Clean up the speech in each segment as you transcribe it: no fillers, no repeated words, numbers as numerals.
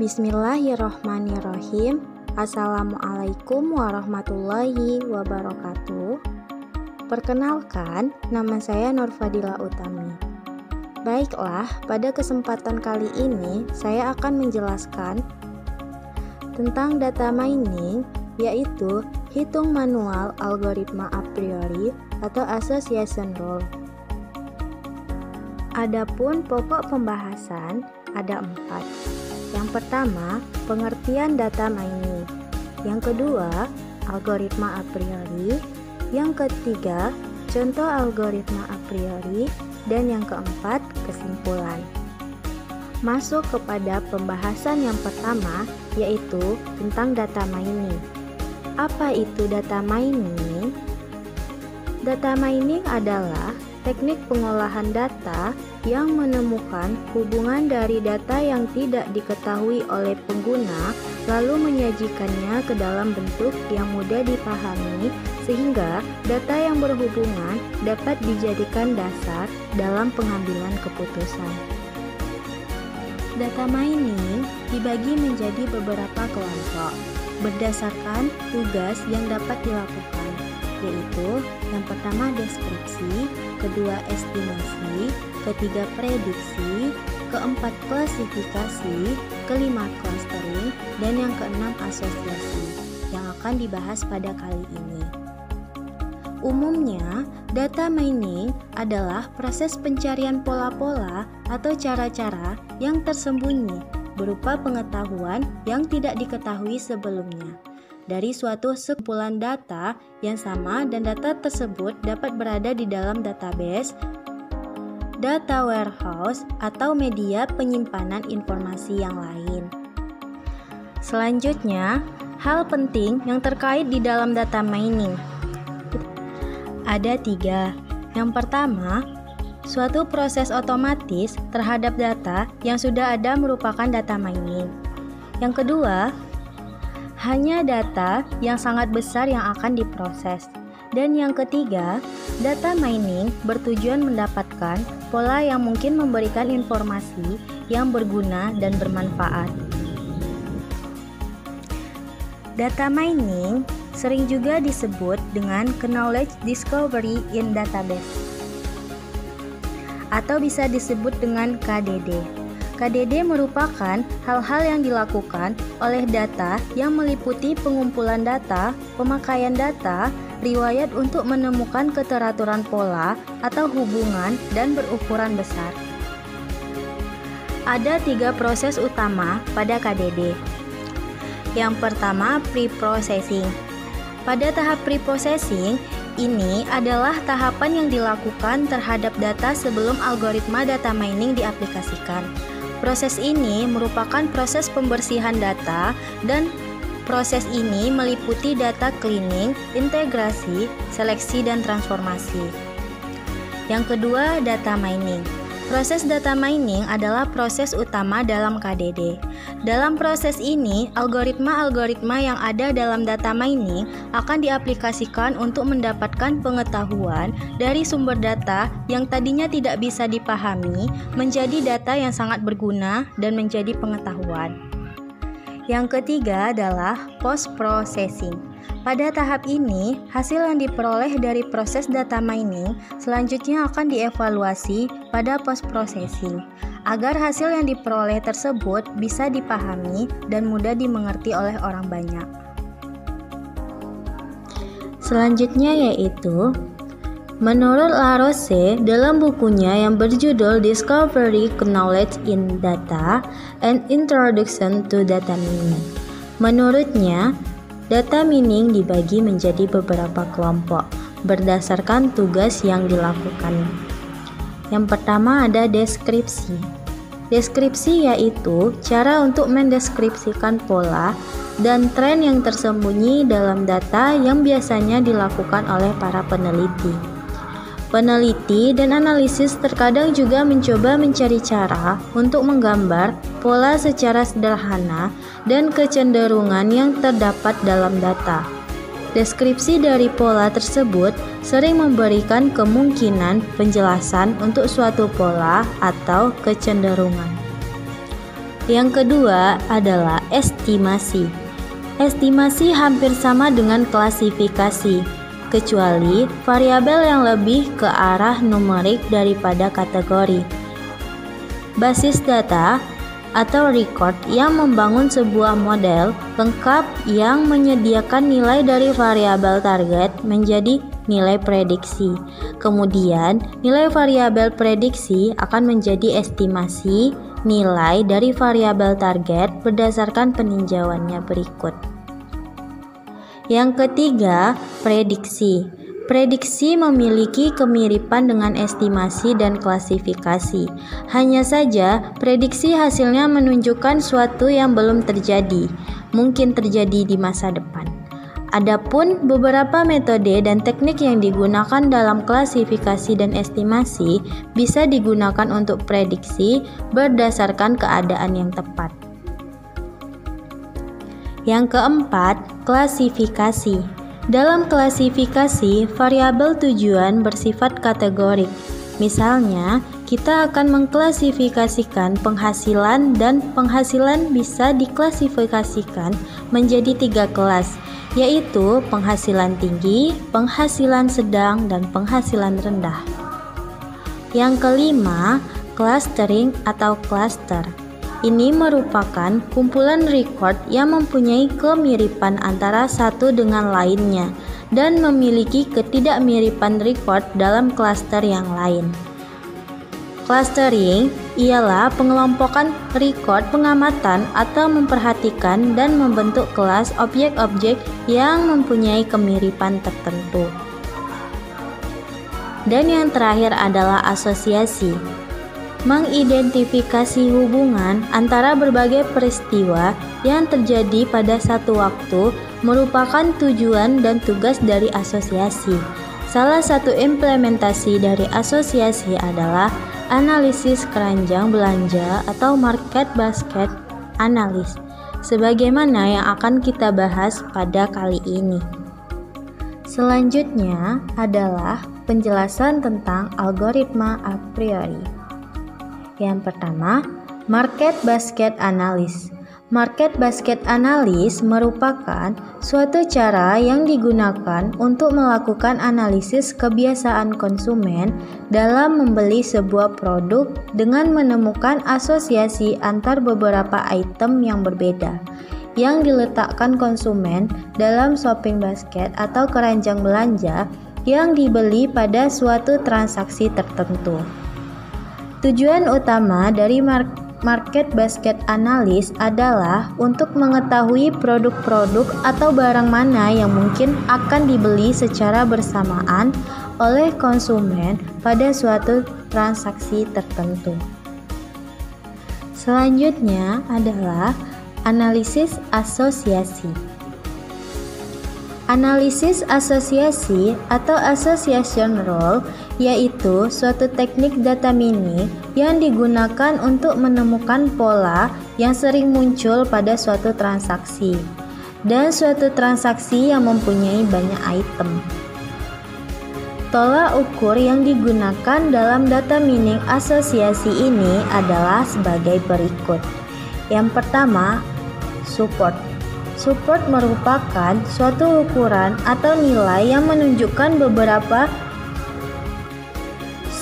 Bismillahirrohmanirrohim. Assalamualaikum warahmatullahi wabarakatuh. Perkenalkan, nama saya Nurfadila Utami. Baiklah, pada kesempatan kali ini saya akan menjelaskan tentang data mining, yaitu hitung manual algoritma a priori atau association rule. Adapun pokok pembahasan ada 4. Yang pertama, pengertian data mining. Yang kedua, algoritma a priori. Yang ketiga, contoh algoritma a priori. Dan yang keempat, kesimpulan. Masuk kepada pembahasan yang pertama, yaitu tentang data mining. Apa itu data mining? Data mining adalah teknik pengolahan data yang menemukan hubungan dari data yang tidak diketahui oleh pengguna, lalu menyajikannya ke dalam bentuk yang mudah dipahami, sehingga data yang berhubungan dapat dijadikan dasar dalam pengambilan keputusan. Data mining dibagi menjadi beberapa kelompok berdasarkan tugas yang dapat dilakukan, yaitu yang pertama deskripsi, kedua estimasi, ketiga prediksi, keempat klasifikasi, kelima clustering, dan yang keenam asosiasi yang akan dibahas pada kali ini. Umumnya, data mining adalah proses pencarian pola-pola atau cara-cara yang tersembunyi berupa pengetahuan yang tidak diketahui sebelumnya dari suatu sekumpulan data yang sama, dan data tersebut dapat berada di dalam database, data warehouse, atau media penyimpanan informasi yang lain. Selanjutnya, hal penting yang terkait di dalam data mining ada 3. Yang pertama, suatu proses otomatis terhadap data yang sudah ada merupakan data mining. Yang kedua, hanya data yang sangat besar yang akan diproses. Dan yang ketiga, data mining bertujuan mendapatkan pola yang mungkin memberikan informasi yang berguna dan bermanfaat. Data mining sering juga disebut dengan knowledge discovery in database, atau bisa disebut dengan KDD. KDD merupakan hal-hal yang dilakukan oleh data yang meliputi pengumpulan data, pemakaian data, riwayat untuk menemukan keteraturan pola atau hubungan dan berukuran besar. Ada 3 proses utama pada KDD. Yang pertama, pre-processing. Pada tahap pre-processing, ini adalah tahapan yang dilakukan terhadap data sebelum algoritma data mining diaplikasikan. Proses ini merupakan proses pembersihan data, dan proses ini meliputi data cleaning, integrasi, seleksi, dan transformasi. Yang kedua, data mining. Proses data mining adalah proses utama dalam KDD. Dalam proses ini, algoritma-algoritma yang ada dalam data mining akan diaplikasikan untuk mendapatkan pengetahuan dari sumber data yang tadinya tidak bisa dipahami menjadi data yang sangat berguna dan menjadi pengetahuan. Yang ketiga adalah post-processing. Pada tahap ini, hasil yang diperoleh dari proses data mining selanjutnya akan dievaluasi pada post-processing, agar hasil yang diperoleh tersebut bisa dipahami dan mudah dimengerti oleh orang banyak. Selanjutnya yaitu, menurut Larosse dalam bukunya yang berjudul Discovery Knowledge in Data, An Introduction to Data Mining. Menurutnya, data mining dibagi menjadi beberapa kelompok berdasarkan tugas yang dilakukan. Yang pertama ada deskripsi. Deskripsi yaitu cara untuk mendeskripsikan pola dan tren yang tersembunyi dalam data yang biasanya dilakukan oleh para peneliti. Peneliti dan analisis terkadang juga mencoba mencari cara untuk menggambar pola secara sederhana dan kecenderungan yang terdapat dalam data. Deskripsi dari pola tersebut sering memberikan kemungkinan penjelasan untuk suatu pola atau kecenderungan. Yang kedua adalah estimasi. Estimasi hampir sama dengan klasifikasi, kecuali variabel yang lebih ke arah numerik daripada kategori. Basis data atau record yang membangun sebuah model lengkap yang menyediakan nilai dari variabel target menjadi nilai prediksi. Kemudian, nilai variabel prediksi akan menjadi estimasi nilai dari variabel target berdasarkan peninjauannya berikut. Yang ketiga, prediksi. Prediksi memiliki kemiripan dengan estimasi dan klasifikasi. Hanya saja, prediksi hasilnya menunjukkan suatu yang belum terjadi, mungkin terjadi di masa depan. Adapun beberapa metode dan teknik yang digunakan dalam klasifikasi dan estimasi bisa digunakan untuk prediksi berdasarkan keadaan yang tepat. Yang keempat, klasifikasi. Dalam klasifikasi, variabel tujuan bersifat kategorik. Misalnya, kita akan mengklasifikasikan penghasilan dan penghasilan bisa diklasifikasikan menjadi 3 kelas, yaitu penghasilan tinggi, penghasilan sedang, dan penghasilan rendah. Yang kelima, clustering atau cluster. Ini merupakan kumpulan record yang mempunyai kemiripan antara satu dengan lainnya dan memiliki ketidakmiripan record dalam klaster yang lain. Clustering ialah pengelompokan record pengamatan atau memperhatikan dan membentuk kelas objek-objek yang mempunyai kemiripan tertentu. Dan yang terakhir adalah asosiasi. Mengidentifikasi hubungan antara berbagai peristiwa yang terjadi pada satu waktu merupakan tujuan dan tugas dari asosiasi. Salah satu implementasi dari asosiasi adalah analisis keranjang belanja atau market basket analysis, sebagaimana yang akan kita bahas pada kali ini. Selanjutnya adalah penjelasan tentang algoritma a priori. Yang pertama, market basket analysis. Market basket analysis merupakan suatu cara yang digunakan untuk melakukan analisis kebiasaan konsumen dalam membeli sebuah produk dengan menemukan asosiasi antar beberapa item yang berbeda yang diletakkan konsumen dalam shopping basket atau keranjang belanja yang dibeli pada suatu transaksi tertentu. Tujuan utama dari market basket analysis adalah untuk mengetahui produk-produk atau barang mana yang mungkin akan dibeli secara bersamaan oleh konsumen pada suatu transaksi tertentu. Selanjutnya adalah analisis asosiasi. Analisis asosiasi atau association rule yaitu suatu teknik data mining yang digunakan untuk menemukan pola yang sering muncul pada suatu transaksi dan suatu transaksi yang mempunyai banyak item. Tolak ukur yang digunakan dalam data mining asosiasi ini adalah sebagai berikut. Yang pertama, support. Support merupakan suatu ukuran atau nilai yang menunjukkan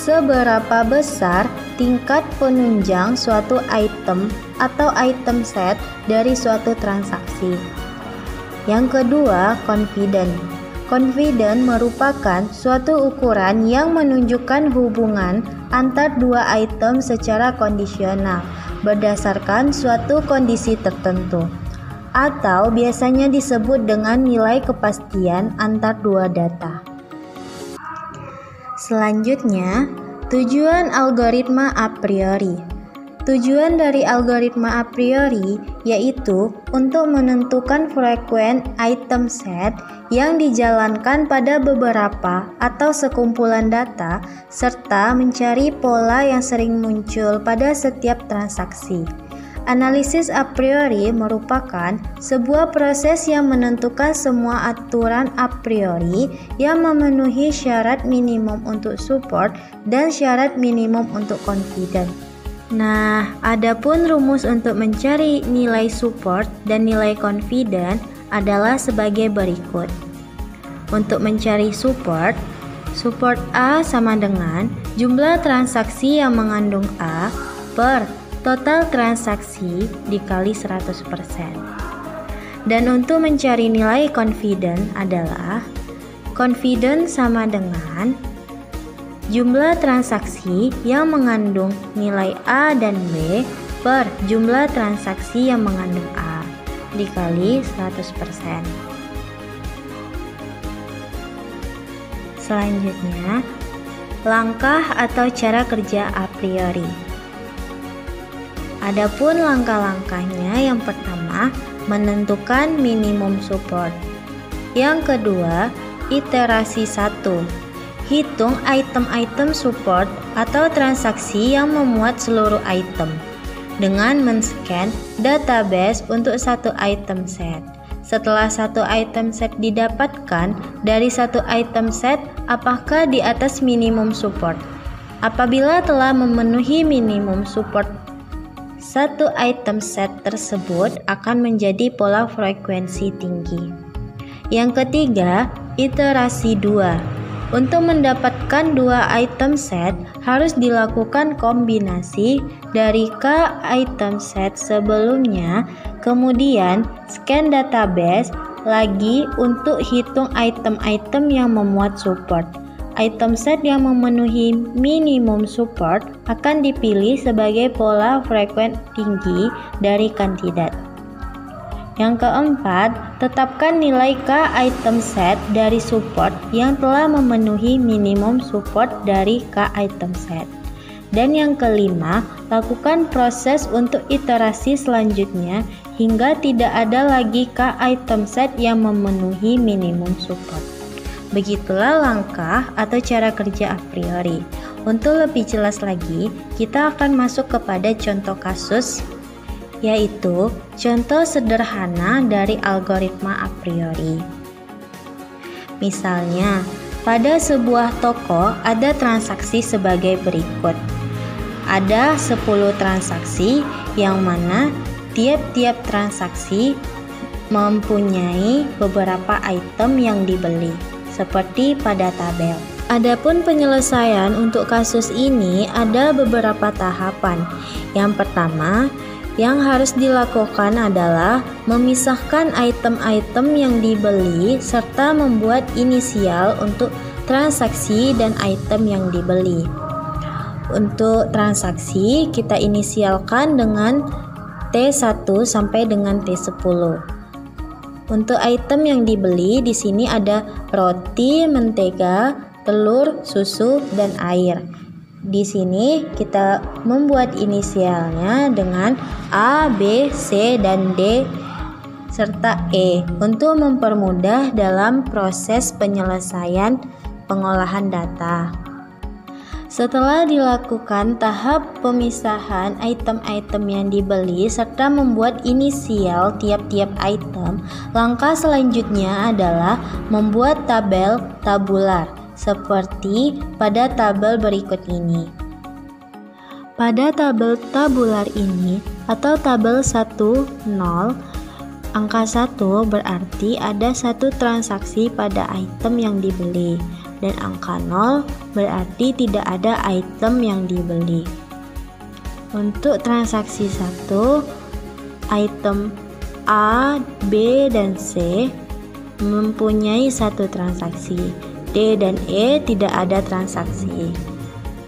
seberapa besar tingkat penunjang suatu item atau item set dari suatu transaksi. Yang kedua, confident. Confident merupakan suatu ukuran yang menunjukkan hubungan antar dua item secara kondisional berdasarkan suatu kondisi tertentu, atau biasanya disebut dengan nilai kepastian antar dua data. Selanjutnya, tujuan algoritma a priori. Tujuan dari algoritma a priori yaitu untuk menentukan frekuensi item set yang dijalankan pada beberapa atau sekumpulan data serta mencari pola yang sering muncul pada setiap transaksi. Analisis a priori merupakan sebuah proses yang menentukan semua aturan a priori yang memenuhi syarat minimum untuk support dan syarat minimum untuk confident. Nah, adapun rumus untuk mencari nilai support dan nilai confident adalah sebagai berikut. Untuk mencari support A sama dengan jumlah transaksi yang mengandung A per total transaksi dikali 100%. Dan untuk mencari nilai confident adalah confident sama dengan jumlah transaksi yang mengandung nilai A dan B per jumlah transaksi yang mengandung A dikali 100%. Selanjutnya, langkah atau cara kerja a priori. Adapun langkah-langkahnya, yang pertama, menentukan minimum support. Yang kedua, iterasi 1. Hitung item-item support atau transaksi yang memuat seluruh item dengan men-scan database untuk satu item set. Setelah satu item set didapatkan dari satu item set, apakah di atas minimum support? Apabila telah memenuhi minimum support, satu item set tersebut akan menjadi pola frekuensi tinggi. Yang ketiga, iterasi 2. Untuk mendapatkan dua item set, harus dilakukan kombinasi dari K item set sebelumnya, kemudian scan database lagi untuk hitung item-item yang memuat support. Item set yang memenuhi minimum support akan dipilih sebagai pola frekuensi tinggi dari kandidat. Yang keempat, tetapkan nilai K item set dari support yang telah memenuhi minimum support dari K item set. Dan yang kelima, lakukan proses untuk iterasi selanjutnya hingga tidak ada lagi K item set yang memenuhi minimum support. Begitulah langkah atau cara kerja a priori. Untuk lebih jelas lagi, kita akan masuk kepada contoh kasus, yaitu contoh sederhana dari algoritma a priori. Misalnya, pada sebuah toko ada transaksi sebagai berikut. Ada 10 transaksi yang mana tiap-tiap transaksi mempunyai beberapa item yang dibeli, seperti pada tabel. Adapun penyelesaian untuk kasus ini ada beberapa tahapan. Yang pertama, yang harus dilakukan adalah memisahkan item-item yang dibeli serta membuat inisial untuk transaksi dan item yang dibeli. Untuk transaksi kita inisialkan dengan T1 sampai dengan T10. Untuk item yang dibeli di sini ada roti, mentega, telur, susu, dan air. Di sini kita membuat inisialnya dengan A, B, C, dan D serta E untuk mempermudah dalam proses penyelesaian pengolahan data. Setelah dilakukan tahap pemisahan item-item yang dibeli serta membuat inisial tiap-tiap item, langkah selanjutnya adalah membuat tabel tabular seperti pada tabel berikut ini. Pada tabel tabular ini atau tabel 10, angka 1 berarti ada satu transaksi pada item yang dibeli, dan angka 0 berarti tidak ada item yang dibeli. Untuk transaksi 1, item A, B, dan C mempunyai satu transaksi. D dan E tidak ada transaksi.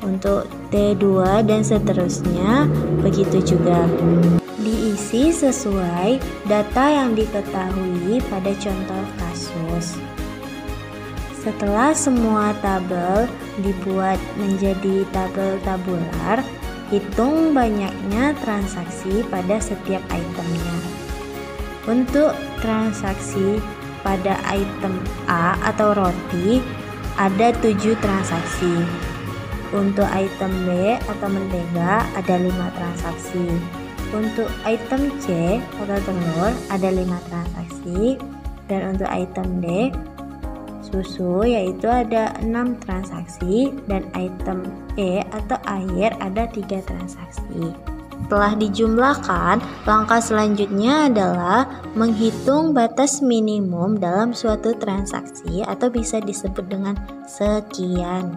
Untuk T2 dan seterusnya begitu juga. Diisi sesuai data yang diketahui pada contoh kasus. Setelah semua tabel dibuat menjadi tabel tabular, hitung banyaknya transaksi pada setiap itemnya. Untuk transaksi pada item A atau roti ada 7 transaksi. Untuk item B atau mentega ada 5 transaksi. Untuk item C atau telur ada 5 transaksi. Dan untuk item D susu yaitu ada 6 transaksi dan item E atau air ada 3 transaksi. Setelah dijumlahkan, langkah selanjutnya adalah menghitung batas minimum dalam suatu transaksi atau bisa disebut dengan sekian.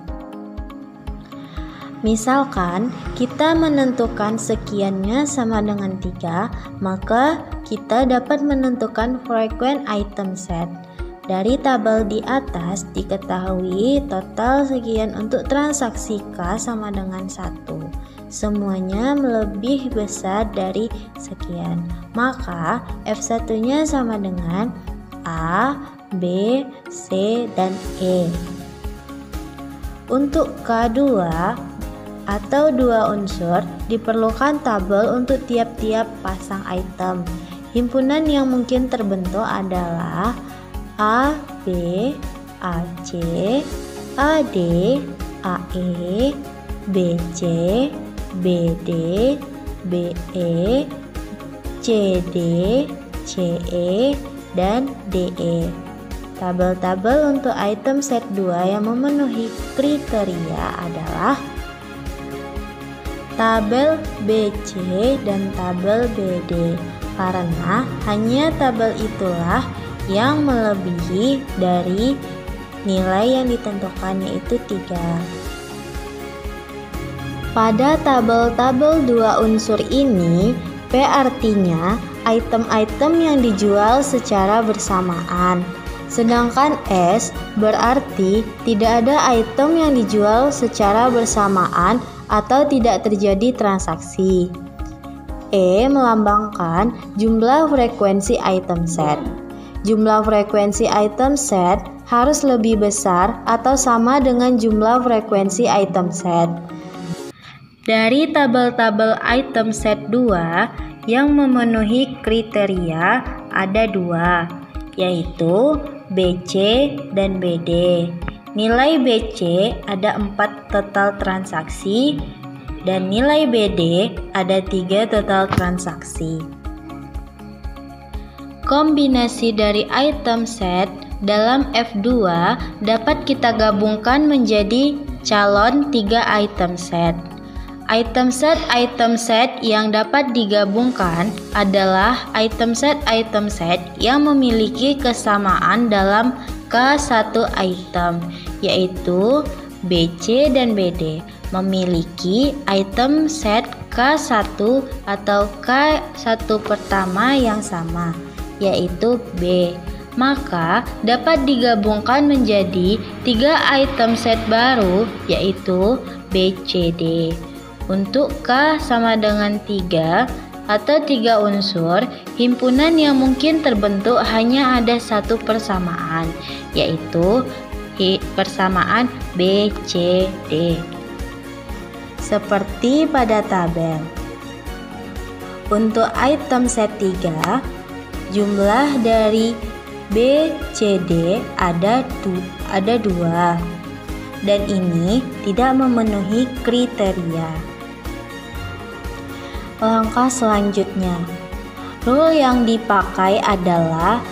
Misalkan kita menentukan sekiannya sama dengan 3, maka kita dapat menentukan frequent item set. Dari tabel di atas diketahui total sekian untuk transaksi K sama dengan 1. Semuanya lebih besar dari sekian. Maka F1-nya sama dengan A, B, C, dan E. Untuk K2 atau 2 unsur diperlukan tabel untuk tiap-tiap pasang item. Himpunan yang mungkin terbentuk adalah A, B, AC, AD, AE, BC, BD, BE, CD, CE, dan DE. Tabel-tabel untuk item set 2 yang memenuhi kriteria adalah tabel BC dan tabel BD, karena hanya tabel itulah yang melebihi dari nilai yang ditentukan, yaitu 3. Pada tabel-tabel 2 unsur ini, P artinya item-item yang dijual secara bersamaan. Sedangkan S berarti tidak ada item yang dijual secara bersamaan atau tidak terjadi transaksi. E melambangkan jumlah frekuensi item set. Jumlah frekuensi item set harus lebih besar atau sama dengan jumlah frekuensi item set. Dari tabel-tabel item set 2 yang memenuhi kriteria ada 2, yaitu BC dan BD. Nilai BC ada 4 total transaksi dan nilai BD ada 3 total transaksi. Kombinasi dari item set dalam F2 dapat kita gabungkan menjadi calon 3 item set. Item set yang dapat digabungkan adalah item set yang memiliki kesamaan dalam K1 item, yaitu BC dan BD memiliki item set K1 atau K1 pertama yang sama, yaitu B. Maka dapat digabungkan menjadi 3 item set baru, yaitu BCD. Untuk K sama dengan 3 atau 3 unsur, himpunan yang mungkin terbentuk hanya ada 1 persamaan, yaitu persamaan BCD. Seperti pada tabel. Untuk item set 3, jumlah dari BCD ada 2, dan ini tidak memenuhi kriteria. Langkah selanjutnya, rule yang dipakai adalah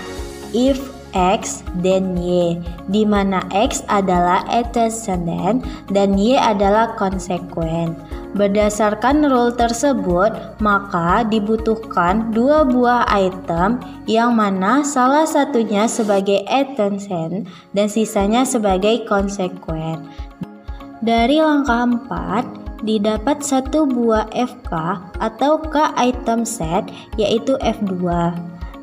if X then Y, di mana X adalah antecedent dan Y adalah consequent. Berdasarkan rule tersebut, maka dibutuhkan 2 buah item yang mana salah satunya sebagai antecedent dan sisanya sebagai consequent. Dari langkah 4, didapat 1 buah FK atau K item set, yaitu F2.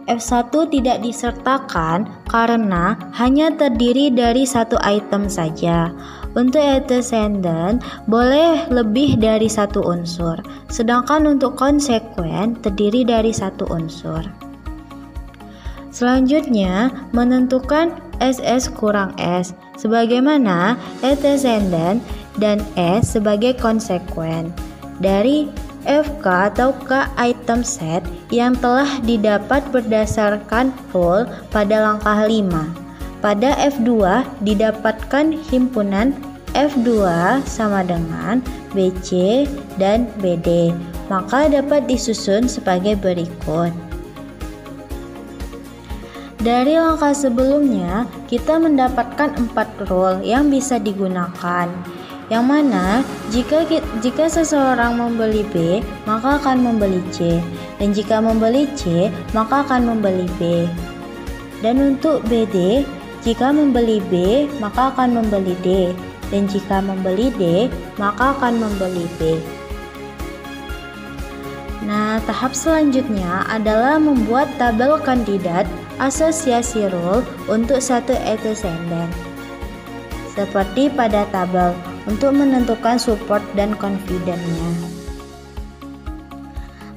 F1 tidak disertakan karena hanya terdiri dari 1 item saja. Untuk antecedent boleh lebih dari 1 unsur, sedangkan untuk consequent terdiri dari 1 unsur. Selanjutnya, menentukan SS kurang S, sebagaimana antecedent dan S sebagai consequent dari FK atau K item set yang telah didapat berdasarkan rule pada langkah 5. Pada F2 didapatkan himpunan F2 sama dengan BC dan BD, maka dapat disusun sebagai berikut. Dari langkah sebelumnya, kita mendapatkan 4 rule yang bisa digunakan. Yang mana jika seseorang membeli B, maka akan membeli C. Dan jika membeli C, maka akan membeli B. Dan untuk BD, jika membeli B, maka akan membeli D. Dan jika membeli D, maka akan membeli B. Nah, tahap selanjutnya adalah membuat tabel kandidat asosiasi rule untuk satu antecedent. Seperti pada tabel untuk menentukan support dan confident-nya.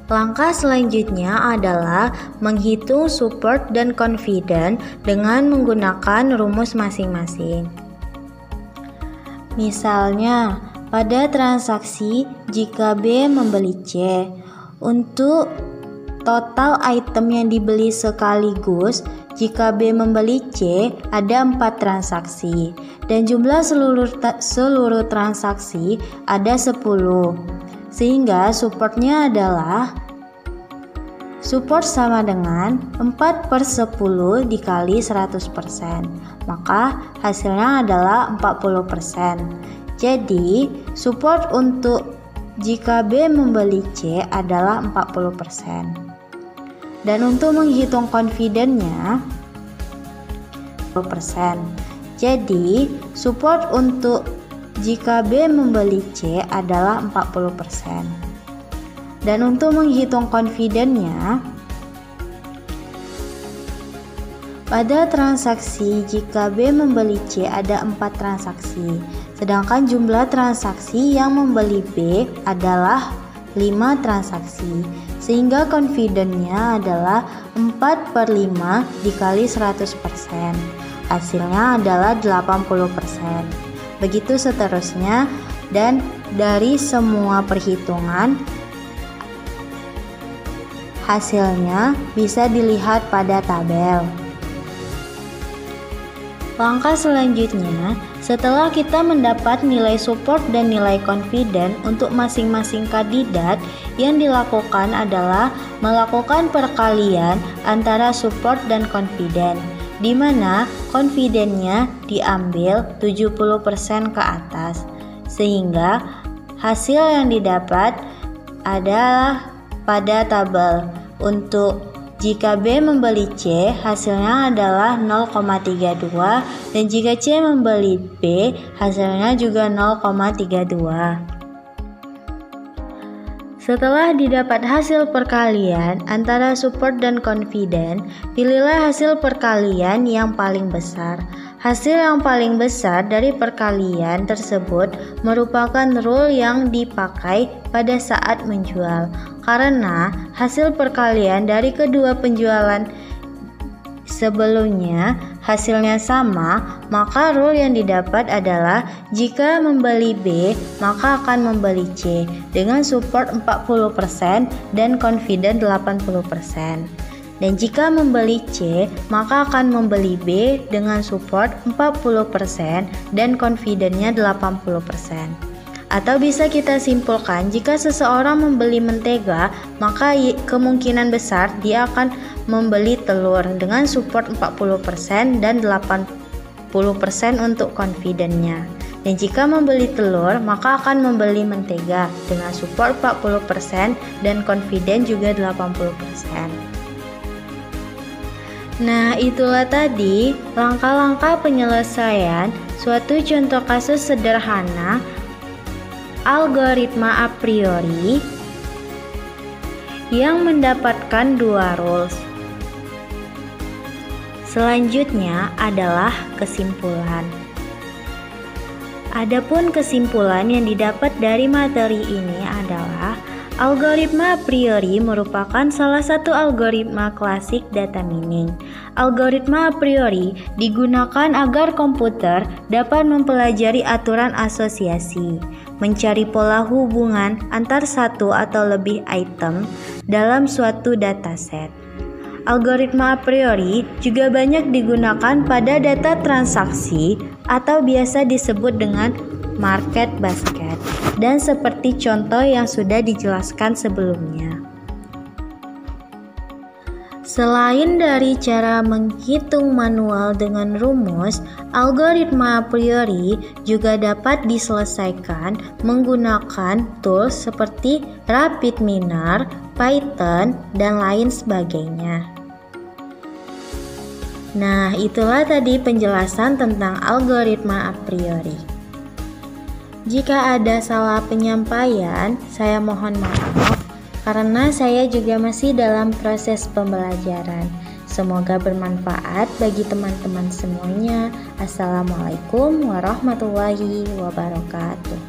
Langkah selanjutnya adalah menghitung support dan confident dengan menggunakan rumus masing-masing. Misalnya, pada transaksi jika B membeli C, untuk total item yang dibeli sekaligus, jika B membeli C, ada 4 transaksi dan jumlah seluruh transaksi ada 10. Sehingga supportnya adalah support sama dengan 4/10 dikali 100%. Maka hasilnya adalah 40%. Jadi support untuk jika B membeli C adalah 40%. Dan untuk menghitung confident-nya 10%. Jadi support untuk jika B membeli C adalah 40%. Dan untuk menghitung confident-nya pada transaksi jika B membeli C ada 4 transaksi, sedangkan jumlah transaksi yang membeli B adalah 5 transaksi, sehingga confident-nya adalah 4/5 dikali 100%. Hasilnya adalah 80%. Begitu seterusnya, dan dari semua perhitungan hasilnya bisa dilihat pada tabel. Langkah selanjutnya, setelah kita mendapat nilai support dan nilai confident untuk masing-masing kandidat, yang dilakukan adalah melakukan perkalian antara support dan confident, di mana confident-nya diambil 70% ke atas, sehingga hasil yang didapat adalah pada tabel. Untuk jika B membeli C, hasilnya adalah 0,32, dan jika C membeli B, hasilnya juga 0,32. Setelah didapat hasil perkalian antara support dan confident, pilihlah hasil perkalian yang paling besar. Hasil yang paling besar dari perkalian tersebut merupakan rule yang dipakai pada saat menjual. Karena hasil perkalian dari kedua penjualan sebelumnya hasilnya sama, maka rule yang didapat adalah jika membeli B, maka akan membeli C dengan support 40% dan confident 80%. Dan jika membeli C, maka akan membeli B dengan support 40% dan confident-nya 80%. Atau bisa kita simpulkan, jika seseorang membeli mentega, maka kemungkinan besar dia akan membeli telur dengan support 40% dan 80% untuk confident-nya. Dan jika membeli telur, maka akan membeli mentega dengan support 40% dan confident juga 80%. Nah, itulah tadi langkah-langkah penyelesaian suatu contoh kasus sederhana algoritma a priori yang mendapatkan 2 rules. Selanjutnya adalah kesimpulan. Adapun kesimpulan yang didapat dari materi ini adalah algoritma a priori merupakan salah satu algoritma klasik data mining. Algoritma a priori digunakan agar komputer dapat mempelajari aturan asosiasi, mencari pola hubungan antar satu atau lebih item dalam suatu dataset. Algoritma a priori juga banyak digunakan pada data transaksi atau biasa disebut dengan market basket, dan seperti contoh yang sudah dijelaskan sebelumnya. Selain dari cara menghitung manual dengan rumus, algoritma a priori juga dapat diselesaikan menggunakan tools seperti RapidMiner, Python, dan lain sebagainya. Nah, itulah tadi penjelasan tentang algoritma a priori. Jika ada salah penyampaian, saya mohon maaf karena saya juga masih dalam proses pembelajaran. Semoga bermanfaat bagi teman-teman semuanya. Assalamualaikum warahmatullahi wabarakatuh.